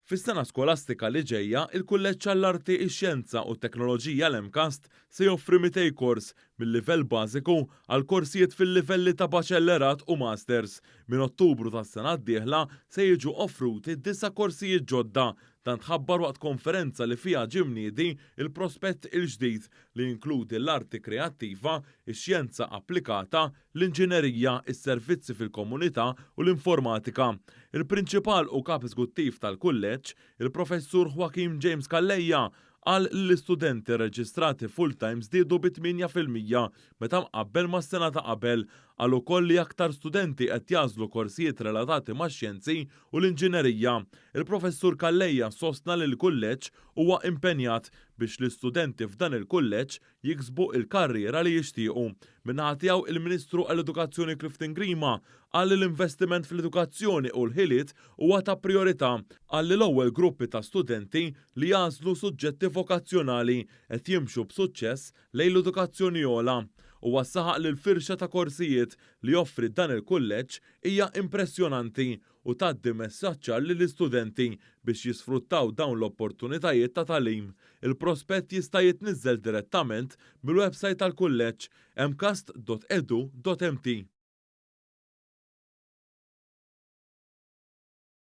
Fis-sena skolastika li ġejja, il-Kulleġġ għall-Arti, ix-Xjenza u t-Teknoloġija l-MCAST se joffri 200 kors mill-livell bażiku għal korsijiet fil-livelli ta' baċellerat u masters. Minn Ottubru tas-sena d-dieħla se jiġu offruti 9 korsijiet ġodda dan tħabbar waqt konferenza li fiha ġie mniedi il-prospett il-ġdid li jinkludi l-arti kreattiva, ix-xjenza applikata, l-inġinerija, is-servizzi fil-komunità u l-informatika. Il-prinċipal u kap eżekuttiv tal-kulleġġ, il-professur Joaquim James Calleja, qal l-istudenti reġistrati full-time żdiedu b'8% meta mqabbel mas-sena ta' qabel, qal ukoll li aktar studenti qed jażlu korsijiet relatati max-xjenzi u l-inġinerija. Il-professur Calleja sostna li l-kulleġġ huwa impenjat biex l-istudenti f'dan il-kulleġġ jiksbu il-karriera li jixtiequ. Minnaħa tiegħu il-Ministru għall-Edukazzjoni Clifton Grima qal li l-investiment fl-edukazzjoni u l-ħiliet huwa ta' priorità, qal li l-ewwel gruppi ta' studenti li jażlu suġġetti vokazzjonali qed jimxu b'suċċess lejn l-edukazzjoni ogħla. Huwa saħaq li l-firxa ta' korsijiet li joffri dan il-kulleġġ hija impressjonanti u tgħaddi messaġġ ċar lill-istudenti biex jisfruttaw dawn l-opportunitajiet ta' tagħlim. Il-prospett jista' jitniżżel direttament mill-website tal-kulleġġ mcast.edu.mt.